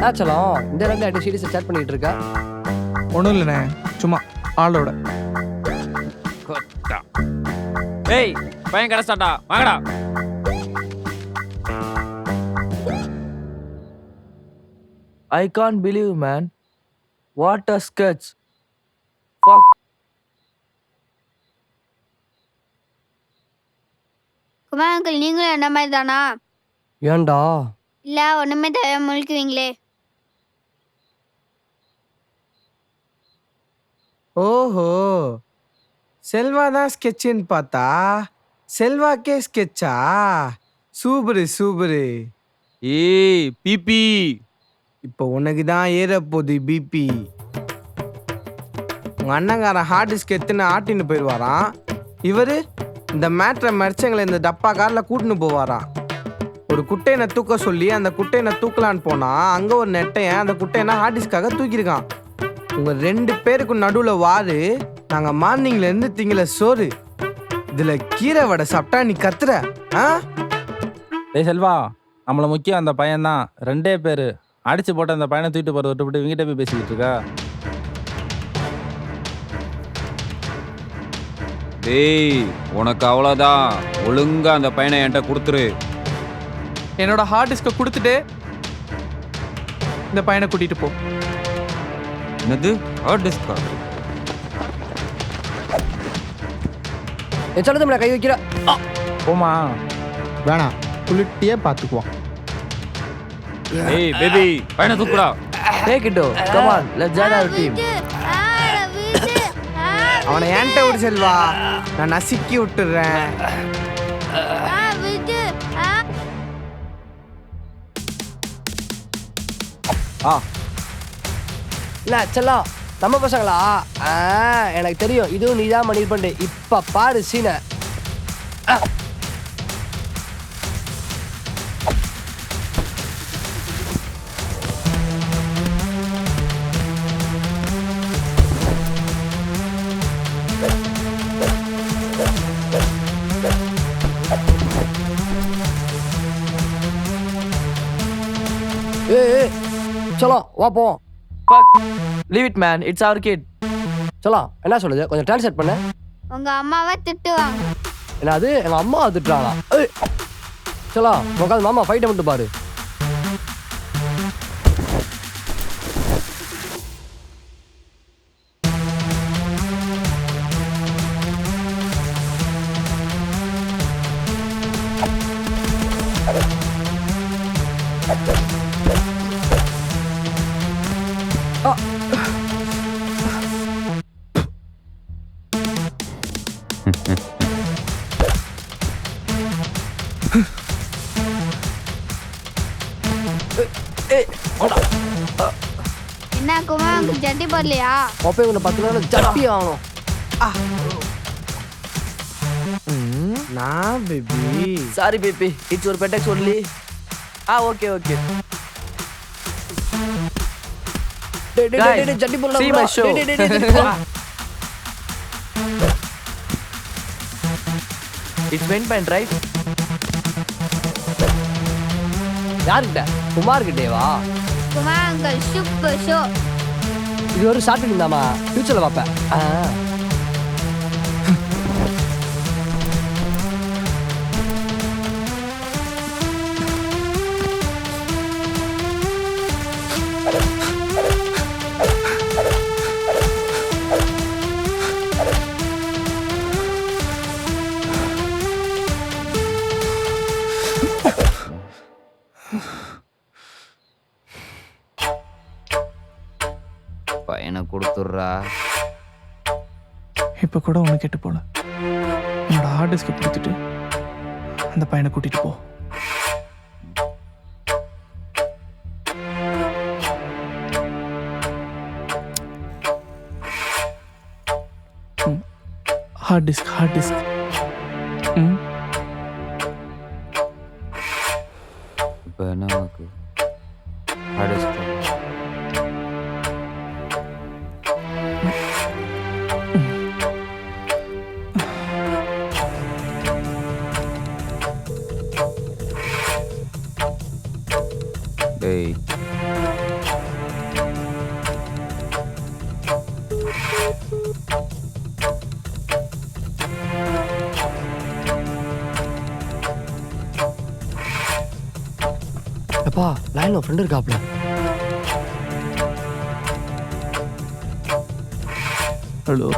ஆச்சலாம் இந்த நேரத்தில் ஆகிட்டு சீரியஸை சேட் பண்ணிக்கிட்டு இருக்கா. ஒன்றும் இல்லைண்ணே, சும்மா ஆளோட. ஏய் பையன் கிடைச்சாட்டா, வாங்கடா. I can't believe, man. What a sketch. Fuck. Kumar uncle, நீங்களும் என்ன மாதிரி தானா? ஏன்டா? இல்லை, ஒன்றுமே தவிர முழிக்குவீங்களே. ஓஹோ, செல்வா தான் ஸ்கெட்சுன்னு பார்த்தா செல்வாக்கே ஸ்கெட்சா? Super super. ஏய் பிபி, இப்போ உனக்கு தான் ஏறப்போகுது பிபி. உங்கள் அண்ணங்காரன் ஹார்ட் டிஸ்க் எடுத்துன்னு ஆட்டின்னு போயிடுவாராம். இவர் இந்த மேட்ரை மறைச்சங்களை இந்த டப்பா காரில் கூட்டின்னு போவாராம். ஒரு குட்டையனை தூக்க சொல்லி அந்த குட்டையனை தூக்கலான்னு போனால் அங்கே ஒரு நெட்டையன் அந்த குட்டையனை ஹார்ட் டிஸ்க்காக தூக்கியிருக்கான். உங்கள் 2 பேருக்கும் நடுவில் வாரு. நாங்கள் மார்னிங்லேருந்து திங்கள சோறு. இதில் கீரை வடை சாப்பிட்டா நீ கத்துற. டேய் செல்வா, நம்மளை முக்கியம் அந்த பையன்தான். 2 பேர் அடிச்சு போட்டு அந்த பையனை தூக்கிட்டு போகிறத விட்டுவிட்டு இவங்கிட்ட போய் பேசிக்கிட்டு இருக்கா. டேய் உனக்கு அவ்வளோதான். ஒழுங்கா அந்த பையனை என்கிட்ட கொடுத்துரு. என்னோட ஹார்ட் டிஸ்கை கொடுத்துட்டு இந்த பையனை கூட்டிகிட்டு போ. என்னது ஹார்ட் டிஸ்கா? என் சொல்லுது கை வைக்கிற. போமா வேணாம், குளிட்டியே பார்த்துக்குவோம். ஏய் பேபி பையனை தூக்குடா. Take it come on let's join our team. அவனை ஏன்ட்ட விடு செல்வா, நான் நசுக்கி விட்டுறேன். இல்ல செல்லம் நம்ம பசங்களா? எனக்கு தெரியும், இதுவும் நீ தான் மணி பண்ணு. இப்ப பாரு சீனை. ஏய் செல்லம் வா போவோம். Leave it man, it's our kid. செல்லம் என்ன சொல்லுது, கொஞ்சம் டிரான்ஸ்லேட் பண்ணு. உங்க அம்மாவை திட்டுவாங்க. என்னது எங்க அம்மா திட்டுறாங்களா? செல்லம் உட்காந்து மாமா ஃபைட்டை மட்டும் பாரு. என்ன குமார், உங்க ஜட்டி போடலையா? அப்போ இவனை 10 நாள் ஜட்டி ஆகணும். நான் பேபி சாரி பேபி, இட்ஸ் ஒரு பெட்டெக்ஸ் ஒன்லி. Okay okay. ஜட்டி போடலாம். See my show. It's been fine, right? யாருக்கிட்ட? குமார் கிட்டேவா? Kumar uncle super show. இது ஒரு ஷார்ட் ஃபிலிம் தாமா, ஃபியூச்சர்ல பார்ப்பேன். பையனை கொடுத்துட்றா. இப்போ கூட ஒன்று கெட்டு போல. என்னோட ஹார்ட் டிஸ்கை கொடுத்துட்டு அந்த பையனை கூட்டிட்டு போ. ஹார்ட் டிஸ்க் இப்போ என்ன உனக்கு ஹார்ட் டிஸ்க்? டேய் எப்பா லைன்ல ஃப்ரெண்ட் இருக்காப்ல. ஹலோ,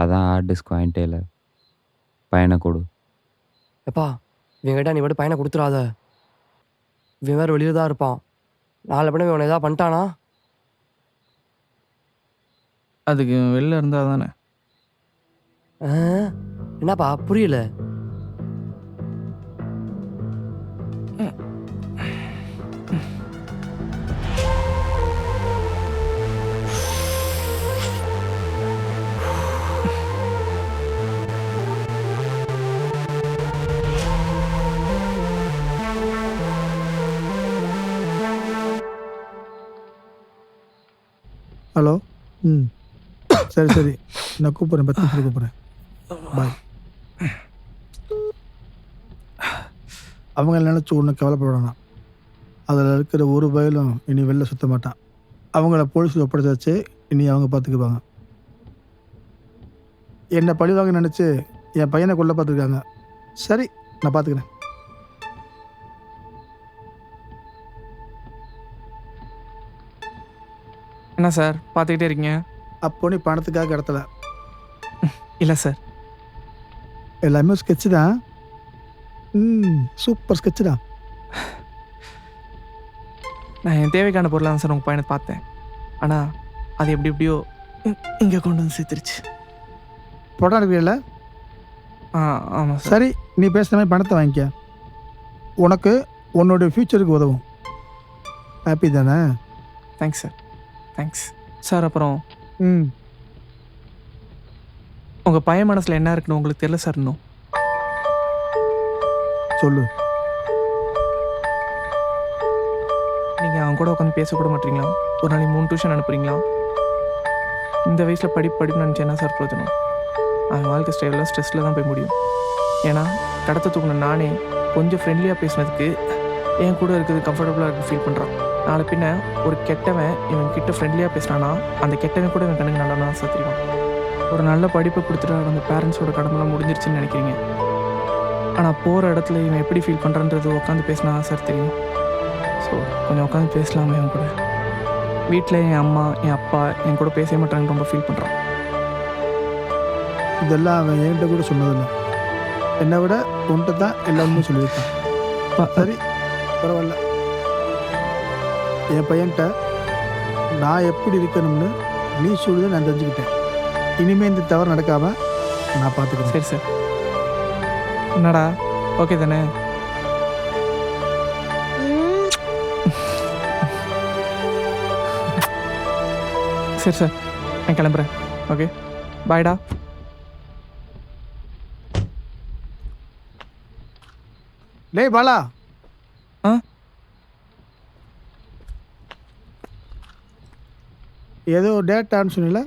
அதான் ஹார்ட் டிஸ்க் வாங்கிட்டே இல்லை, பையனை கொடு. எப்பா இவங்கிட்ட நீ மட்டும் பையனை கொடுத்துடாத. இவன் வேறு வெளியே தான் இருப்பான். நாளை பண்ண இவனை ஏதாவது பண்ணிட்டானா? அதுக்கு வெளில இருந்தா தானே. என்னப்பா புரியல? ஹலோ. சரி சரி, நான் கூப்பிட்றேன், 10 நிமிஷம் கூப்பிட்றேன். பாய். அவங்க நினச்சி ஒன்றும் கவலைப்பட வேணாம். அதில் இருக்கிற ஒரு பயலும் இனி வெளில சுற்ற மாட்டான். அவங்கள போலீஸில் ஒப்படைச்சாச்சு, இனி அவங்க பார்த்துக்குவாங்க. என்னை பழிவாங்க நினச்சி என் பையனை கொல்ல பார்த்துருக்காங்க. சரி, நான் பார்த்துக்கிறேன். என்ன சார் பார்த்துக்கிட்டே இருக்கீங்க? அப்போ நீ பணத்துக்காக கடத்தல, இல்லை சார். எல்லாமே ஸ்கெட்சு தான். சூப்பர் ஸ்கெட்சு தான். நான் என் தேவைக்கான பொருளாக தான் சார் உங்கள் பையனை பார்த்தேன். ஆனால் அது எப்படி எப்படியோ இங்கே கொண்டு வந்து சேர்த்துருச்சு. படம் எடுக்கிறீல்ல? ஆமாம் சார். சரி, நீ பேசுகிற மாதிரி பணத்தை வாங்கிக்க. உனக்கு உன்னோட ஃப்யூச்சருக்கு உதவும். ஹாப்பி தானே? Thanks sir, thanks sir. அப்புறம் உங்கள் பையன் மனசில் என்ன இருக்குன்னு உங்களுக்கு தெரியல சார் இன்னும். சொல்லு. நீங்கள் அவன் கூட உட்காந்து பேசக்கூட மாட்டீங்களா? ஒரு நாளைக்கு 3 டியூஷன் அனுப்புறீங்களா? இந்த வயசில் படிப்பு நினச்சி என்ன சார் பிரயோஜனம்? அவன் வாழ்க்கை ஸ்டைலில் ஸ்ட்ரெஸ்ஸில் தான் போய் முடியும். ஏன்னா கடத்த தூக்கணும் நானே கொஞ்சம் ஃப்ரெண்ட்லியாக பேசினதுக்கு என் கூட இருக்கிறது கம்ஃபர்டபுளாக இருக்கு ஃபீல் பண்ணுறான். நாளை பின்ன ஒரு கெட்டவன் இவன் கிட்ட ஃப்ரெண்ட்லியாக பேசினானா அந்த கெட்டவன் கூட இவன் கண்ணுக்கு நல்லா சார் தெரியும். ஒரு நல்ல படிப்பை கொடுத்துட்டு அந்த பேரண்ட்ஸோட கடமைலாம் முடிஞ்சிருச்சுன்னு நினைக்கிறீங்க. ஆனால் போகிற இடத்துல இவன் எப்படி ஃபீல் பண்ணுறன்றது உட்காந்து பேசினா சார் தெரியும். ஸோ கொஞ்சம் உட்காந்து பேசலாமே அவன் கூட. வீட்டில் என் அம்மா என் அப்பா என் கூட பேச மாட்டாங்கன்னு ரொம்ப ஃபீல் பண்ணுறான். இதெல்லாம் அவன் என்கிட்ட கூட சொன்னதில்லை. என்னை விட உன்கிட்ட தான் எல்லாருமே சொல்லியிருக்கான். சரி, பரவாயில்ல. என் பையன்கிட்ட நான் எப்படி இருக்கணும்னு நீ சொல்லுதை நான் தெரிஞ்சுக்கிட்டேன். இனிமேல் இந்த தவறு நடக்காமல் நான் பார்த்துக்கிறேன். சரி சார். என்னடா ஓகே தானே? சரி சார், நான் கிளம்புறேன். ஓகே, பாய்டா. டேய் பாலா. ஏதோ டேட்டான்னு சொன்னீங்களா?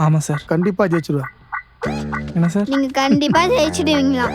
ஆமாம் சார். கண்டிப்பாக ஜெயிச்சிருவேன். என்ன சார்? நீங்க கண்டிப்பா ஜெயிச்சிடுவீங்களா?